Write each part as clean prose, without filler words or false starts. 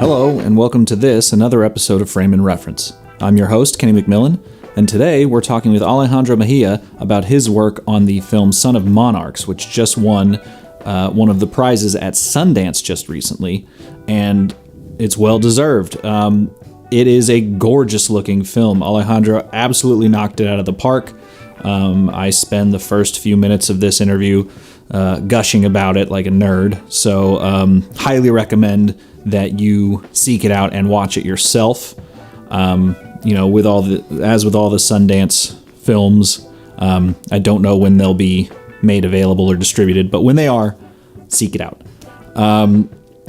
Hello, and welcome to another episode of Frame and Reference. I'm your host, Kenny McMillan, and today we're talking with Alejandro Mejia about his work on the film Son of Monarchs, which just won one of the prizes at Sundance just recently, and it's well-deserved. It is a gorgeous-looking film. Alejandro absolutely knocked it out of the park. I spend the first few minutes of this interview gushing about it like a nerd, so highly recommend that you seek it out and watch it yourself. With all the Sundance films, I don't know when they'll be made available or distributed, but when they are, seek it out.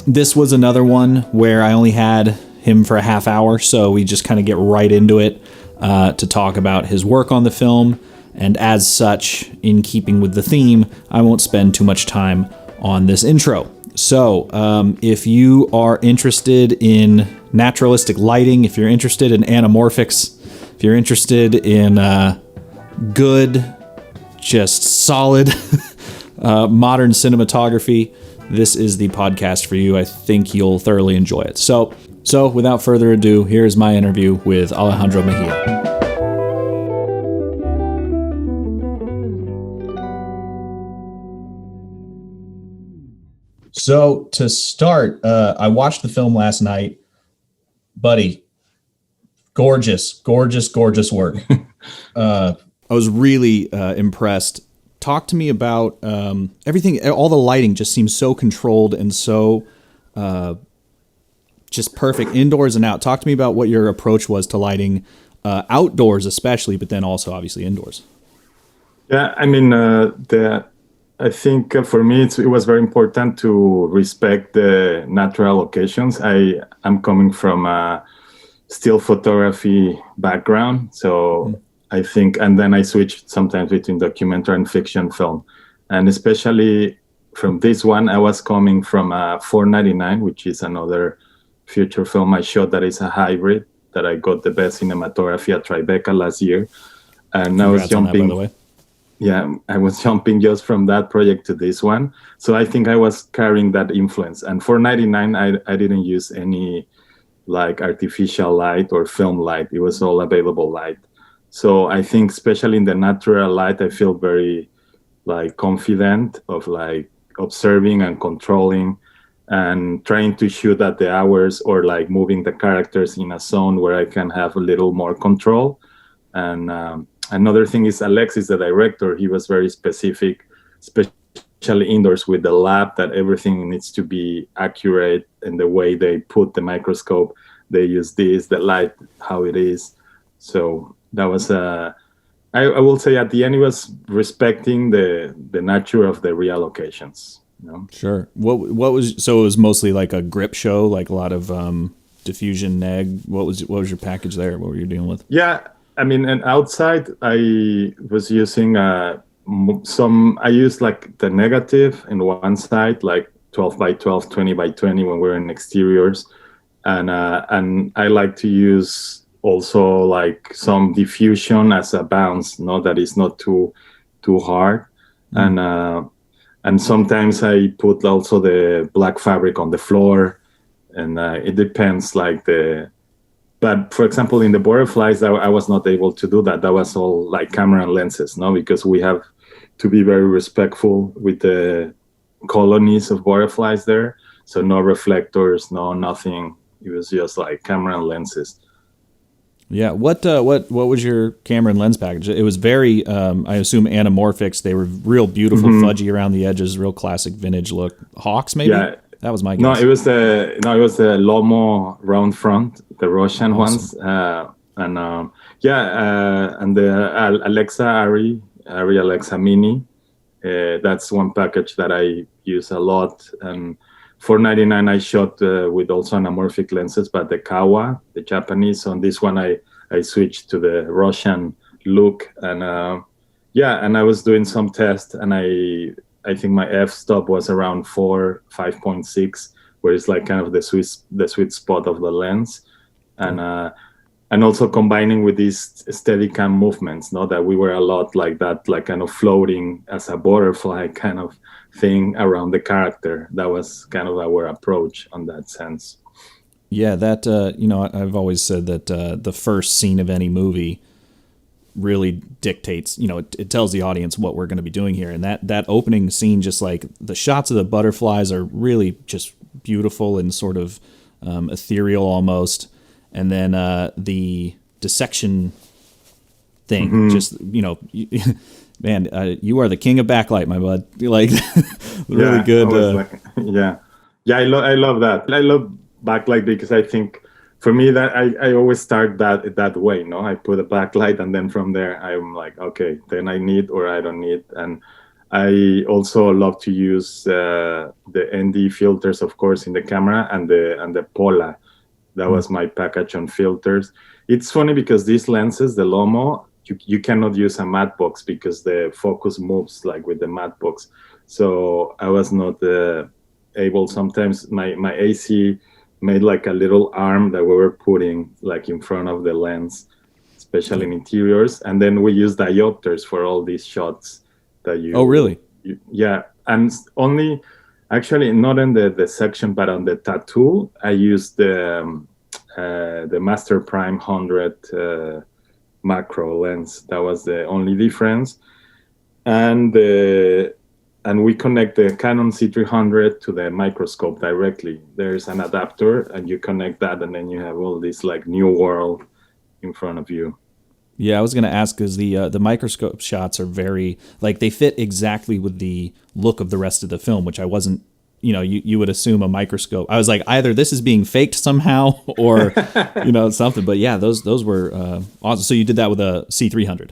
This was another one where I only had him for a half hour, so we just kind of get right into it to talk about his work on the film, and as such, in keeping with the theme, I won't spend too much time on this intro. So, if you are interested in naturalistic lighting, if you're interested in anamorphics, if you're interested in good, just solid modern cinematography, this is the podcast for you. I think you'll thoroughly enjoy it. So without further ado, here's my interview with Alejandro Mejia. So to start, I watched the film last night. Buddy, gorgeous work. I was really impressed. Talk to me about everything. All the lighting just seems so controlled and so just perfect indoors and out. Talk to me about what your approach was to lighting outdoors especially, but then also obviously indoors. Yeah, I mean, I think for me it was very important to respect the natural locations. I'm coming from a still photography background, so I think, and then I switched sometimes between documentary and fiction film. And especially from this one, I was coming from 499, which is another feature film I shot that is a hybrid that I got the best cinematography at Tribeca last year. And I was jumping. On that, by the way. Yeah, I was jumping just from that project to this one. So I think I was carrying that influence. And for 99, I didn't use any like artificial light or film light. It was all available light. So I think especially in the natural light, I feel very like confident of like observing and controlling and trying to shoot at the hours or like moving the characters in a zone where I can have a little more control. And another thing is Alexis, the director, he was very specific, especially indoors with the lab, that everything needs to be accurate in the way they put the microscope. They use the light, how it is. So that was, I will say at the end, it was respecting the nature of the real locations. You know? Sure. What was, so it was mostly like a grip show, like a lot of diffusion, neg. What was your package there? What were you dealing with? Yeah. I mean, and outside, I was using I used like the negative in one side, like 12 by 12, 20 by 20 when we're in exteriors. And I like to use also like some diffusion as a bounce, that is not too hard. Mm. And sometimes I put also the black fabric on the floor, and it depends But for example, in the butterflies, I was not able to do that. That was all like camera and lenses, because we have to be very respectful with the colonies of butterflies there. So no reflectors, nothing. It was just like camera and lenses. Yeah. What was your camera and lens package? It was very, I assume, anamorphics. They were real beautiful, fudgy around the edges, real classic vintage look. Hawks, maybe? Yeah. That was my guess. No, it was the Lomo round front, the Russian ones, and the Alexa Ari Alexa Mini. That's one package that I use a lot. And for 99, I shot with also anamorphic lenses, but the Kawa, the Japanese. On this one, I switched to the Russian look, and and I was doing some tests, and I think my f-stop was around 5.6, where it's like kind of the sweet spot of the lens, and also combining with these Steadicam movements, that we were a lot like that, like kind of floating as a butterfly kind of thing around the character. That was kind of our approach on that sense. Yeah, that I've always said that the first scene of any movie really dictates, it tells the audience what we're going to be doing here. And that opening scene, just like the shots of the butterflies are really just beautiful and sort of ethereal almost. And then the dissection thing, just, man, you are the king of backlight, my bud. Like, really good. I love that. I love backlight because I think for me that I always start that way. No, I put a backlight and then from there I'm like, okay, then I need or I don't need. And I also love to use the ND filters, of course, in the camera and the Pola. That was my package on filters. It's funny because these lenses, the Lomo, you cannot use a matte box because the focus moves like with the matte box. So I was not able. Sometimes my AC made like a little arm that we were putting like in front of the lens, especially in interiors. And then we use diopters for all these shots that you. Oh, really? Yeah. And only actually not in the section, but on the tattoo, I used the Master Prime 100 macro lens. That was the only difference. And we connect the Canon C300 to the microscope directly. There's an adapter, and you connect that, and then you have all this like new world in front of you. Yeah, I was going to ask because the microscope shots are very, like, they fit exactly with the look of the rest of the film, which I wasn't, you would assume a microscope. I was like, either this is being faked somehow or, something. But yeah, those were awesome. So you did that with a C300.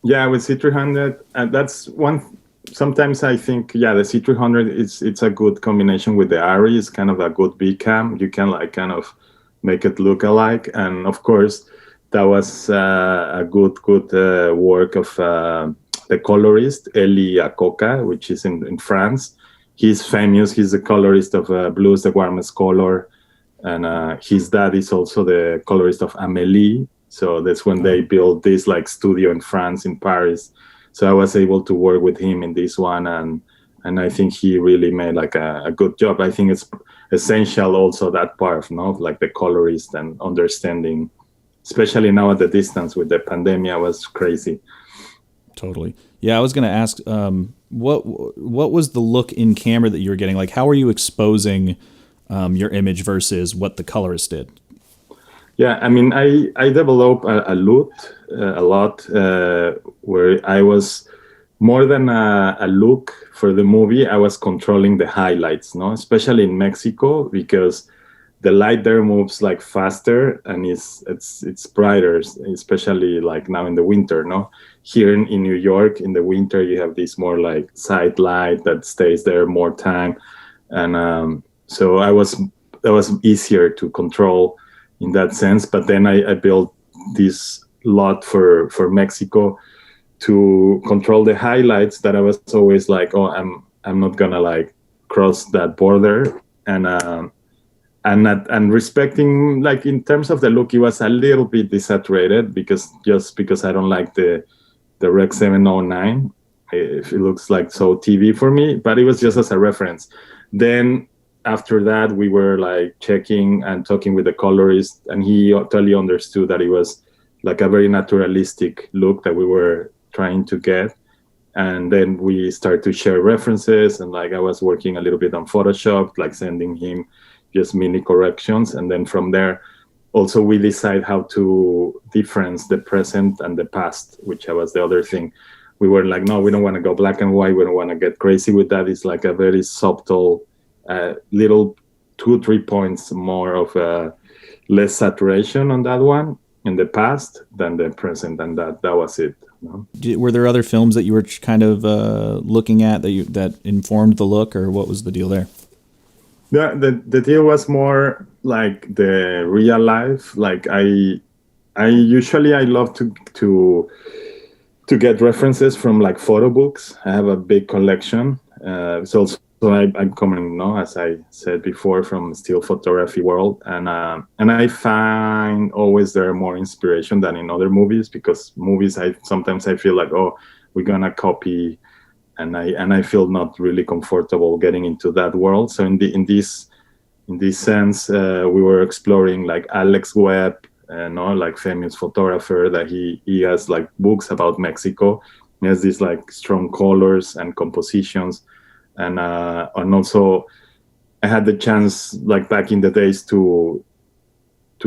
Yeah, with C300, and that's one. Sometimes I think, the C300 it's a good combination with the ARRI. It's kind of a good B cam. You can like kind of make it look alike, and of course, that was a good work of the colorist Elie Akoka, which is in France. He's famous. He's the colorist of Blue is the Warmest Color, and his dad is also the colorist of Amélie. So that's when they built this like studio in France, in Paris. So I was able to work with him in this one, and I think he really made like a good job. I think it's essential also that part, like the colorist and understanding, especially now at the distance with the pandemic, was crazy. Totally. Yeah, I was going to ask, what was the look in camera that you were getting? Like, how were you exposing your image versus what the colorist did? Yeah, I mean, I developed a lot where I was more than a look for the movie. I was controlling the highlights, especially in Mexico, because the light there moves like faster and it's brighter, especially like now in the winter. Here in New York in the winter, you have this more like side light that stays there more time, and so that was easier to control in that sense. But then I built this lot for Mexico to control the highlights, that I was always like, oh, I'm not gonna like cross that border, and respecting, like, in terms of the look, it was a little bit desaturated because I don't like the Rec 709. It looks like so TV for me, but it was just as a reference. Then after that, we were like checking and talking with the colorist, and he totally understood that it was like a very naturalistic look that we were trying to get. And then we started to share references, and like I was working a little bit on Photoshop, like sending him just mini corrections. And then from there, also we decide how to difference the present and the past, which was the other thing. We were like, no, we don't want to go black and white. We don't want to get crazy with that. It's like a very subtle, little 2-3 points more of less saturation on that one in the past than the present, and that was it. Were there other films that you were kind of looking at that informed the look, or what was the deal there? The deal was more like the real life. Like I usually love to get references from like photo books. I have a big collection. So I'm coming, as I said before, from still photography world, and I find always there are more inspiration than in other movies, because movies sometimes I feel like, oh, we're gonna copy, and I feel not really comfortable getting into that world. So in this in this sense, we were exploring like Alex Webb, like famous photographer that he has like books about Mexico. He has these like strong colors and compositions, and also I had the chance like back in the days to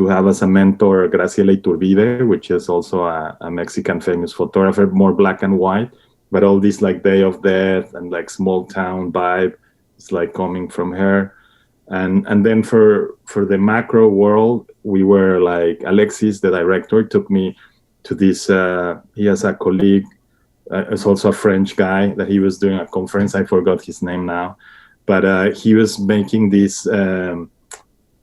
have as a mentor Graciela Iturbide, which is also a Mexican famous photographer, more black and white, but all this like Day of Death and like small town vibe is like coming from her. And then for the macro world, we were like Alexis, the director, took me to this. He has a colleague, is also a French guy that he was doing a conference. I forgot his name now, but he was making this.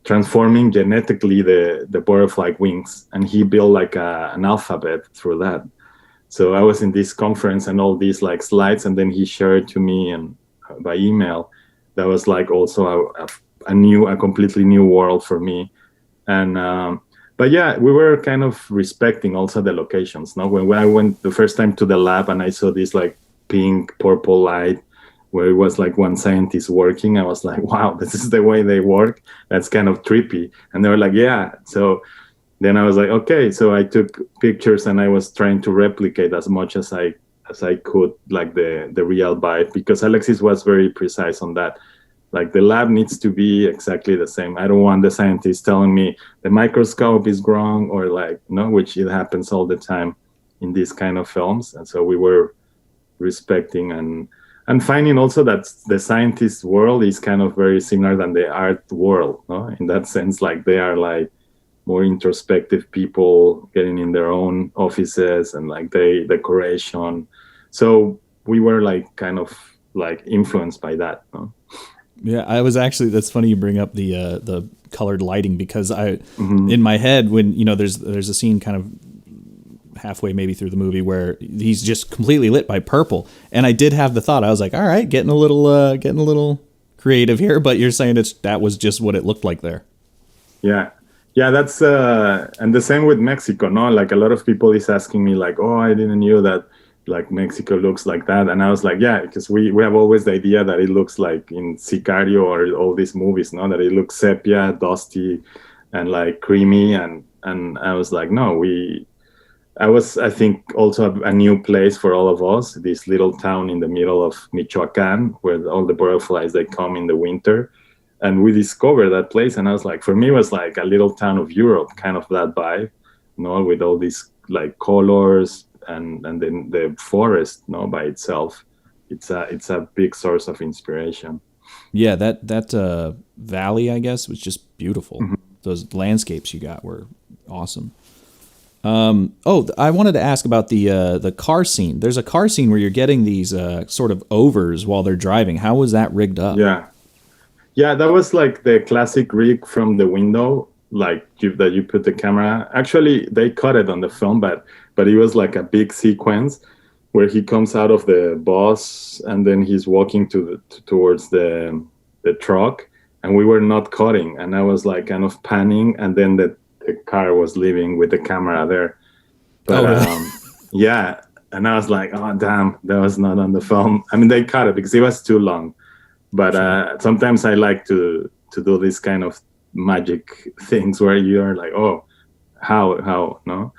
Transforming genetically the butterfly wings, and he built like an alphabet through that. So I was in this conference and all these like slides, and then he shared to me and by email. That was like also a completely new world for me. And but yeah, we were kind of respecting also the locations. Now when I went the first time to the lab and I saw this like pink purple light where it was like one scientist working, I was like, wow, this is the way they work. That's kind of trippy. And they were like, yeah. So then I was like, okay. So I took pictures and I was trying to replicate as much as I could, like the real vibe, because Alexis was very precise on that. Like the lab needs to be exactly the same. I don't want the scientist telling me the microscope is wrong or like, which it happens all the time in these kind of films. And so we were respecting and finding also that the scientist world is kind of very similar than the art world, no? In that sense, like they are like more introspective people getting in their own offices and like they decoration. So we were like kind of like influenced by that, no? Yeah, I was actually. That's funny you bring up the colored lighting, because in my head, when there's a scene kind of halfway maybe through the movie where he's just completely lit by purple, and I did have the thought, I was like, all right, getting a little creative here, but you're saying that was just what it looked like there. Yeah, that's and the same with Mexico, no? Like a lot of people is asking me like, oh, I didn't know that like Mexico looks like that, and I was like, yeah, because we have always the idea that it looks like in Sicario or all these movies, no, that it looks sepia, dusty, and like creamy, and I was like, no, I think also a new place for all of us, this little town in the middle of Michoacan where all the butterflies, they come in the winter. And we discovered that place. And I was like, for me, it was like a little town of Europe, kind of that vibe, with all these like colors and then the forest, by itself. It's a big source of inspiration. Yeah, that valley, I guess, was just beautiful. Mm-hmm. Those landscapes you got were awesome. I wanted to ask about the car scene. There's a car scene where you're getting these sort of overs while they're driving. How was that rigged up? Yeah, that was like the classic rig from the window, like that you put the camera. Actually, they cut it on the film, but it was like a big sequence where he comes out of the bus and then he's walking towards the truck, and we were not cutting, and I was like kind of panning, and then the car was leaving with the camera there. But really? yeah, and I was like, oh damn, that was not on the film. I mean, they cut it because it was too long. But sometimes I like to do this kind of magic things where you're like, oh, how no?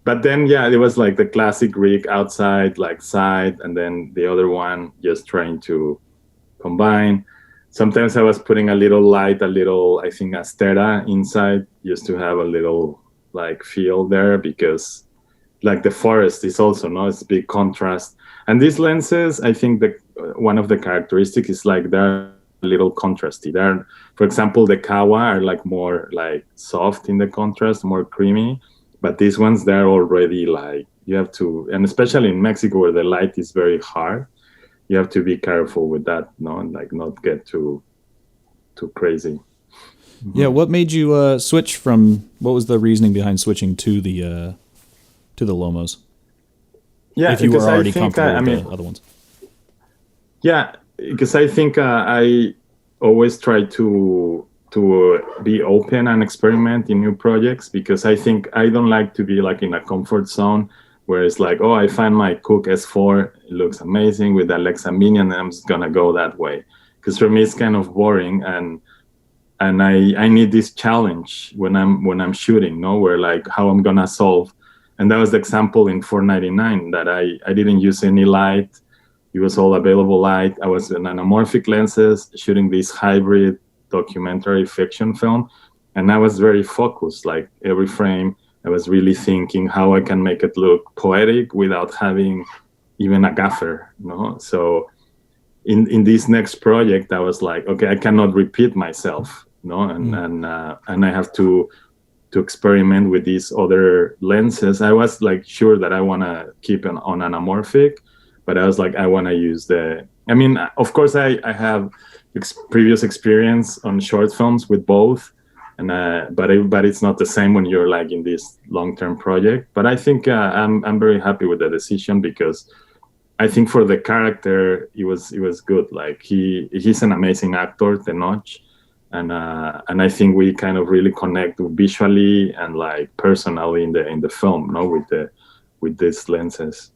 But then yeah, it was like the classic rig outside, like side, and then the other one just trying to combine. Sometimes I was putting a little light, I think Astera inside, just to have a little like feel there, because like the forest is also, it's big contrast. And these lenses, I think that one of the characteristics is like they're a little contrasty. They're, for example, the Kawa are like more like soft in the contrast, more creamy. But these ones, they're already like, you have to, and especially in Mexico where the light is very hard, you have to be careful with that, and like not get too crazy. Yeah, what made you switch from? What was the reasoning behind switching to the Lomos? Yeah, if you were already comfortable with the other ones. Yeah, because I think I always try to be open and experiment in new projects, because I think I don't like to be like in a comfort zone where it's like, oh, I find my Cook S4, it looks amazing with Alexa Mini, and I'm just gonna go that way. Because for me, it's kind of boring, and and I need this challenge when I'm shooting, no, where like how I'm gonna solve. And that was the example in 499 that I didn't use any light. It was all available light. I was in anamorphic lenses shooting this hybrid documentary fiction film, and I was very focused. Like every frame, I was really thinking how I can make it look poetic without having even a gaffer, So in this next project, I was like, okay, I cannot repeat myself, and I have to experiment with these other lenses. I was like sure that I want to keep on anamorphic, but I was like, I want to use I mean, of course, I have previous experience on short films with both, and but it's not the same when you're like in this long-term project. But I think I'm very happy with the decision, because I think for the character it was good. Like he's an amazing actor, Tenoch, and I think we kind of really connect visually and like personally in the film, with these lenses.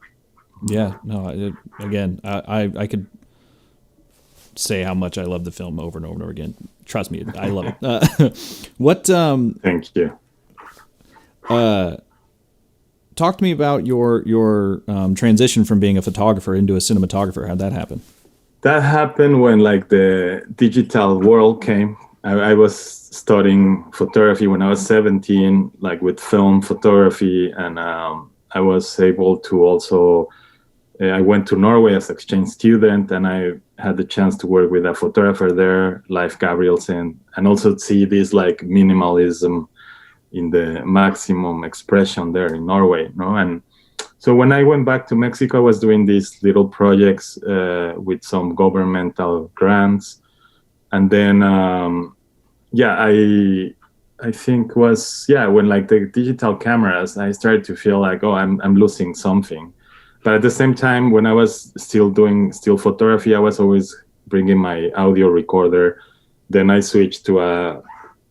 Yeah, no. Again, I could say how much I love the film over and over and over again. Trust me, I love it. What? Thank you. Talk to me about your transition from being a photographer into a cinematographer. How'd that happen? That happened when like the digital world came. I was studying photography when I was 17, like with film photography, and I was able to also. I went to Norway as exchange student, and I had the chance to work with a photographer there, Leif Gabrielsen, and also see this like minimalism in the maximum expression there in Norway, And so when I went back to Mexico, I was doing these little projects with some governmental grants, and then I think was when like the digital cameras, I started to feel like, oh, I'm losing something. But at the same time, when I was still doing still photography, I was always bringing my audio recorder. Then I switched to a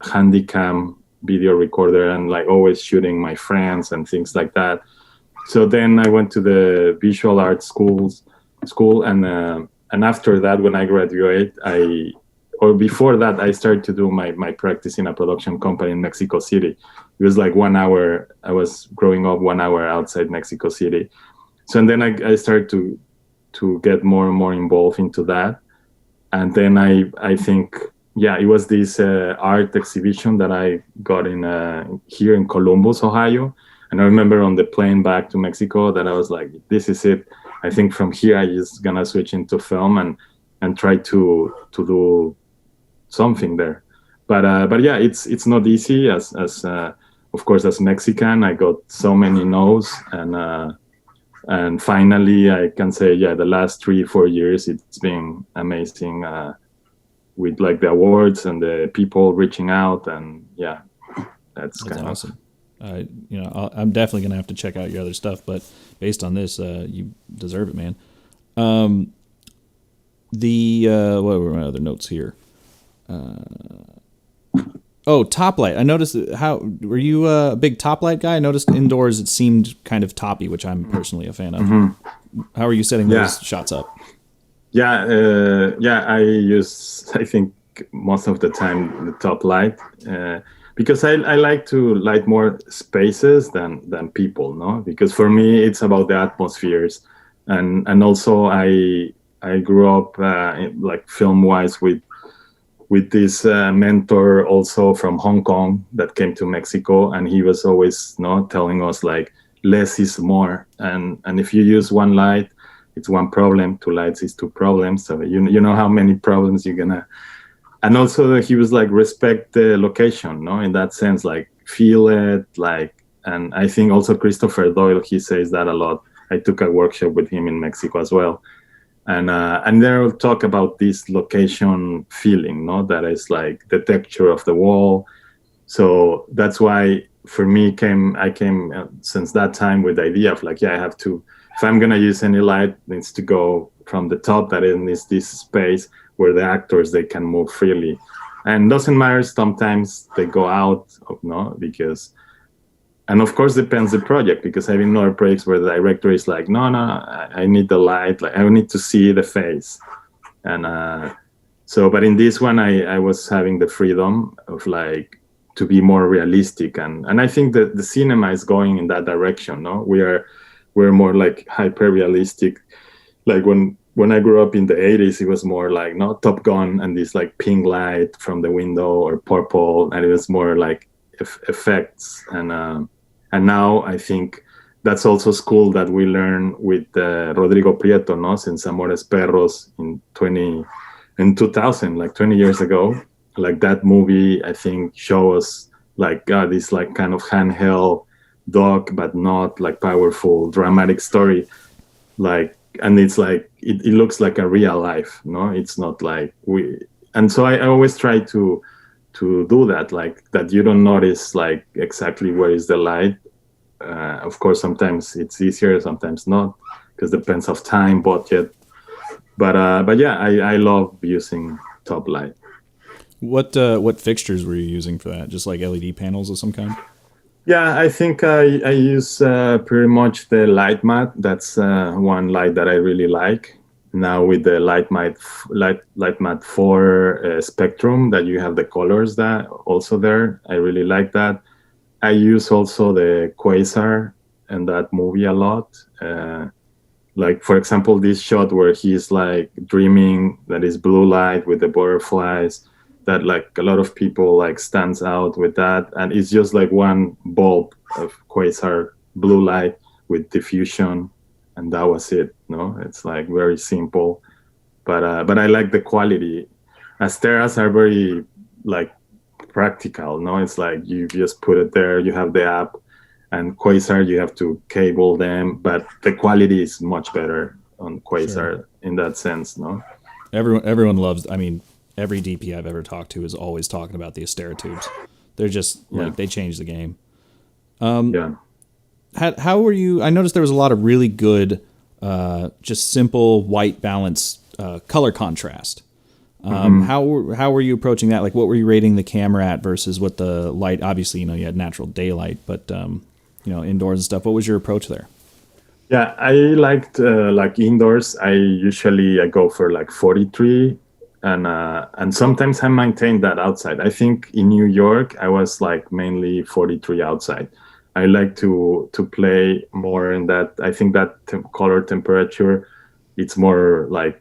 Handycam video recorder and like always shooting my friends and things like that. So then I went to the visual arts school, and after that, when I graduated, before that, I started to do my practice in a production company in Mexico City. It was like 1 hour. I was growing up 1 hour outside Mexico City. So and then I started to get more and more involved into that. And then I think, it was this art exhibition that I got in here in Columbus, Ohio. And I remember on the plane back to Mexico that I was like, this is it. I think from here I just gonna switch into film and try to do something there. But it's not easy as of course as Mexican. I got so many no's, and finally, I can say, the last 3-4 years, it's been amazing with like the awards and the people reaching out, and that's kind awesome. I'm definitely gonna have to check out your other stuff, but based on this, you deserve it, man. What were my other notes here? Top light. I noticed were you a big top light guy? I noticed indoors it seemed kind of toppy, which I'm personally a fan of. Mm-hmm. How are you setting those shots up? I use, I think, most of the time the top light because I like to light more spaces than people, no? Because for me it's about the atmospheres, and also I grew up like film wise with this mentor also from Hong Kong that came to Mexico, and he was always telling us like less is more, and if you use one light, it's one problem. Two lights is two problems. So you know how many problems you're gonna. And also he was like respect the location, no, in that sense, like feel it, like. And I think also Christopher Doyle, he says that a lot. I took a workshop with him in Mexico as well. And they'll talk about this location feeling, no, that is like the texture of the wall. So that's why for me I came since that time with the idea of like, I have to, if I'm gonna use any light, it needs to go from the top, that is this space where the actors, they can move freely. And doesn't matter, sometimes they go out, because, and of course depends the project, because I've been in other projects where the director is like, no, I need the light, like I need to see the face. And So, but in this one, I was having the freedom of like to be more realistic, and I think that the cinema is going in that direction. No, we're more like hyper realistic. Like when I grew up in the 80s, it was more like no Top Gun and this like pink light from the window or purple, and it was more like effects. And now I think that's also school that we learn with Rodrigo Prieto, no, since Amores Perros in 2000, like 20 years ago. Like that movie, I think, show us like this like kind of handheld dog, but not like powerful dramatic story. Like, and it's like it looks like a real life, no? It's not like we. And so I always try to do that, like that you don't notice like exactly where is the light. Of course, sometimes it's easier, sometimes not, because depends of time, budget. But yeah, I love using top light. What fixtures were you using for that? Just like LED panels of some kind? Yeah, I think I use pretty much the light mat. That's one light that I really like. Now with the light mat 4 spectrum that you have the colors that also there. I really like that. I use also the quasar in that movie a lot. Like for example, this shot where he's like dreaming that is blue light with the butterflies, that like a lot of people like stands out with that, and it's just like one bulb of quasar blue light with diffusion, and that was it. No, it's like very simple, but I like the quality. Asteras are very like practical. No, it's like you just put it there, you have the app, and quasar you have to cable them, but the quality is much better on quasar. Sure. In that sense. No, everyone loves, I mean, every DP I've ever talked to is always talking about the Astera tubes. They're just like, they changed the game. Yeah. How were you? I noticed there was a lot of really good, just simple white balance color contrast. How were you approaching that? Like, what were you rating the camera at versus what the light? Obviously, you had natural daylight, but indoors and stuff. What was your approach there? Yeah, I liked like indoors. I go for like 43. And sometimes I maintain that outside. I think in New York, I was like mainly 43 outside. I like to play more in that. I think that color temperature, it's more like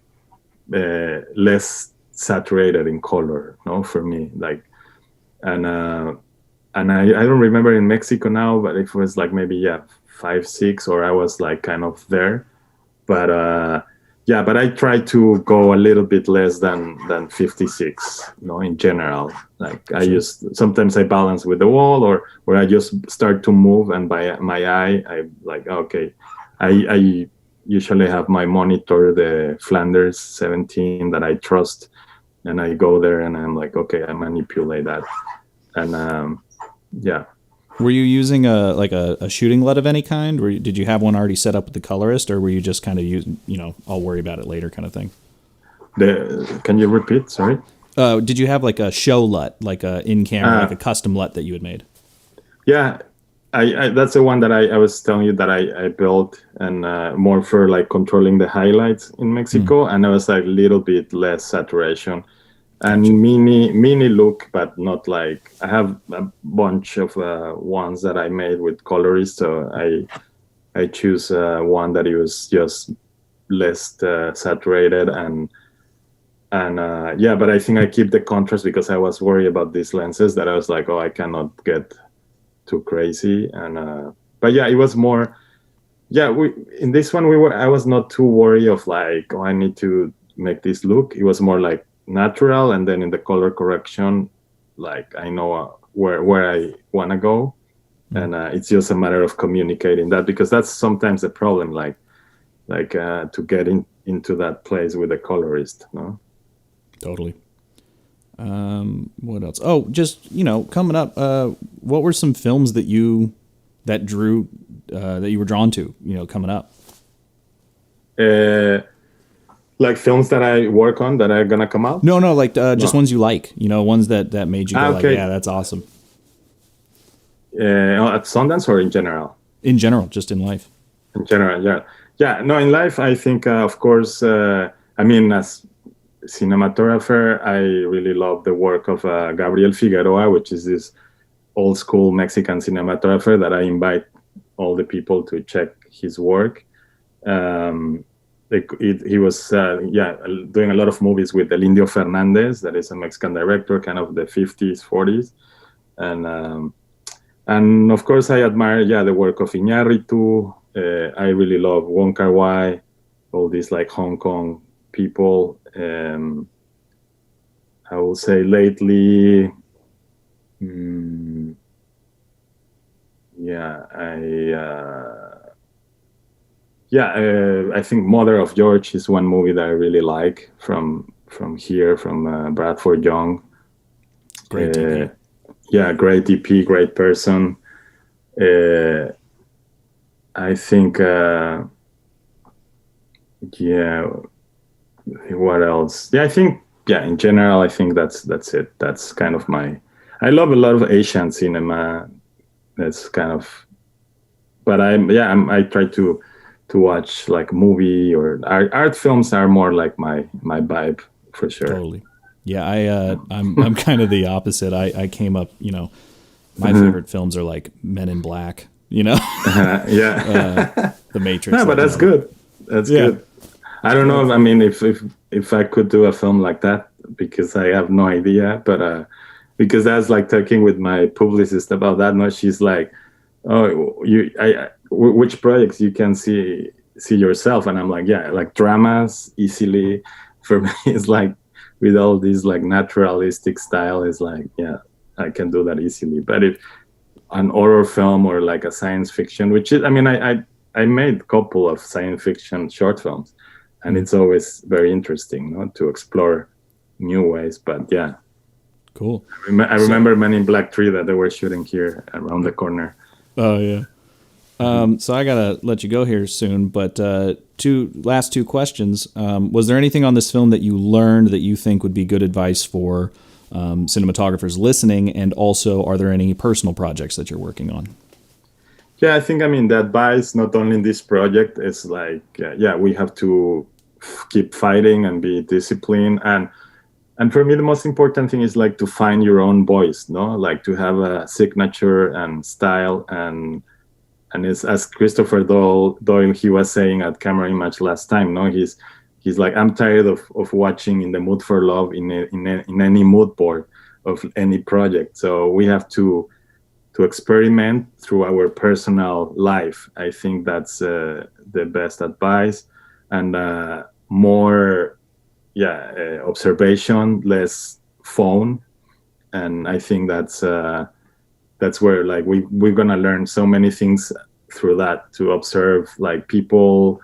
less saturated in color, no, for me. Like, and I don't remember in Mexico now, but it was like maybe 5, 6, or I was like kind of there, but. Yeah, but I try to go a little bit less than 56, in general. Like sometimes I balance with the wall, or I just start to move, and by my eye, I like, okay. I usually have my monitor, the Flanders 17 that I trust, and I go there and I'm like, okay, I manipulate that. And yeah. Were you using a shooting LUT of any kind? Did you have one already set up with the colorist, or were you just kind of using, I'll worry about it later kind of thing? Can you repeat? Sorry. Did you have like a show LUT, like a in camera, like a custom LUT that you had made? Yeah, I that's the one that I was telling you that I built, and more for like controlling the highlights in Mexico, and I was like a little bit less saturation. And gotcha. mini look, but not like, I have a bunch of ones that I made with colorists, so I choose one that was just less saturated, and but I think I keep the contrast because I was worried about these lenses that I was like, I cannot get too crazy, and but yeah, it was more, in this one I was not too worried of like, I need to make this look. It was more like natural, and then in the color correction, like I know where I want to go, and it's just a matter of communicating that, because that's sometimes the problem, like to get into that place with the colorist. No, totally. What else? Oh, just coming up, what were some films that you were drawn to coming up? Like films that I work on that are gonna come out? No, like just ones you like. Ones that made you go like, yeah, that's awesome. At Sundance or in general? In general, just in life. In general, yeah. No, in life, I think, of course, I mean, as cinematographer, I really love the work of Gabriel Figueroa, which is this old school Mexican cinematographer that I invite all the people to check his work. He was doing a lot of movies with El Indio Fernandez, that is a Mexican director, kind of the 50s, 40s, and of course I admire the work of Iñárritu. I really love Wong Kar-wai, all these like Hong Kong people. I will say lately, I think Mother of George is one movie that I really like from Bradford Young. Great DP. Great DP, great person. I think, what else? I think, in general, I think that's it. That's kind of I love a lot of Asian cinema. That's kind of, but I try to watch like movie or art films are more like my vibe for sure. Totally. Yeah, I'm kind of the opposite. I came up, my favorite films are like Men in Black, The Matrix. No, but that's good. That's good. I don't know. I mean, if I could do a film like that, because I have no idea, but because I was like talking with my publicist about that. No, she's like, "Oh, which projects you can see yourself?" And I'm like, like dramas easily. For me, it's like with all these like naturalistic style, is like, I can do that easily. But if an horror film or like a science fiction, which is, I mean, I made a couple of science fiction short films, and it's always very interesting, to explore new ways. But cool. I remember Men in Black 3 that they were shooting here around the corner. Oh yeah. So I gotta let you go here soon, but last two questions. Was there anything on this film that you learned that you think would be good advice for cinematographers listening? And also, are there any personal projects that you're working on? I think, the advice, not only in this project, is like, we have to keep fighting and be disciplined. And for me, the most important thing is like to find your own voice, like to have a signature and style. And it's, as Christopher Doyle, he was saying at Camera Image last time, he's like, I'm tired of watching In the Mood for Love in any mood board of any project. So we have to experiment through our personal life. I think that's the best advice. And more observation, less phone. And I think that's where like we're gonna learn so many things through that, to observe like people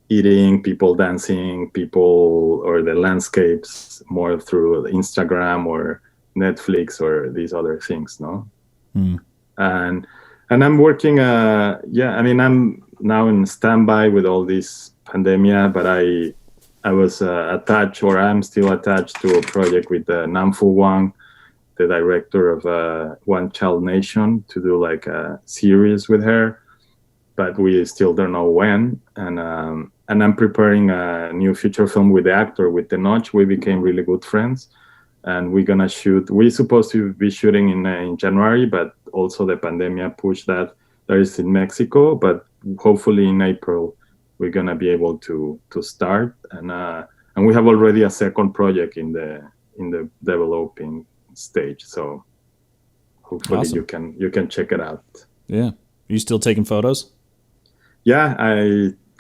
eating, people dancing, people or the landscapes more through Instagram or Netflix or these other things. And I'm working I'm now in standby with all this pandemia, but I was attached, or I'm still attached to a project with Nam Fu Wang, the director of One Child Nation, to do like a series with her, but we still don't know when. And I'm preparing a new feature film with the actor, with Tenoch. We became really good friends, and we're gonna shoot. We're supposed to be shooting in January, but also the pandemic pushed that. That is in Mexico, but hopefully in April we're gonna be able to start. And we have already a second project in the developing stage. So hopefully awesome. you can check it out. Yeah. Are you still taking photos? Yeah,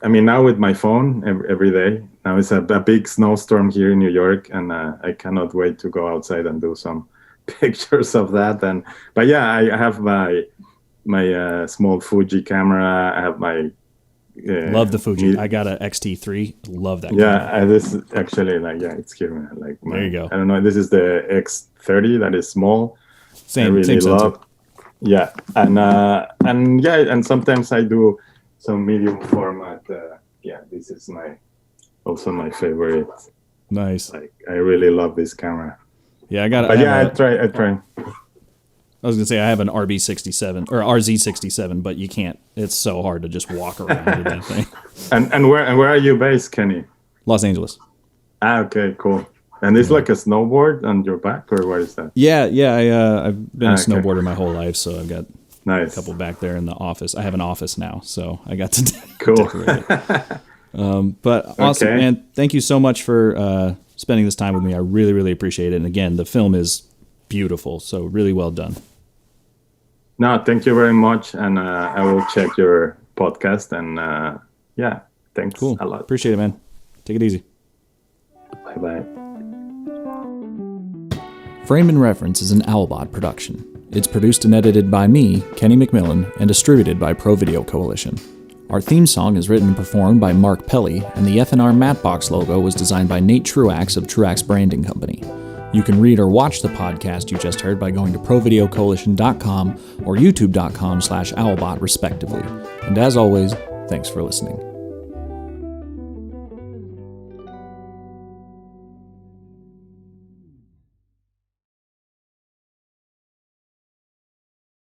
I mean now with my phone every day. Now it's a big snowstorm here in New York, and I cannot wait to go outside and do some pictures of that. But I have my small Fuji camera. I have my love the Fuji. I got a XT3. Love that camera. This is actually like it's here. Like there you go. I don't know. This is the X30 that is small. Same. I really same love. Sensor. Yeah, and sometimes I do some medium format. This is also my favorite. Nice. Like I really love this camera. Yeah, I got. But I try. I was gonna say I have an RB67 or RZ67, but you can't. It's so hard to just walk around with that thing. And where are you based, Kenny? Los Angeles. Okay, cool. And it's like a snowboard on your back, or what is that? Yeah. I've been a snowboarder my whole life, so I've got nice. A couple back there in the office. I have an office now, so I got to cool. decorate it. But awesome, man. Thank you so much for spending this time with me. I really, really appreciate it. And again, the film is beautiful, so really well done. No, thank you very much, and I will check your podcast, and thanks a lot. Appreciate it, man. Take it easy. Bye-bye. Frame and Reference is an Owlbot production. It's produced and edited by me, Kenny McMillan, and distributed by Pro Video Coalition. Our theme song is written and performed by Mark Pelly, and the FNR Mattbox logo was designed by Nate Truax of Truax Branding Company. You can read or watch the podcast you just heard by going to provideocoalition.com or youtube.com/owlbot respectively. And as always, thanks for listening.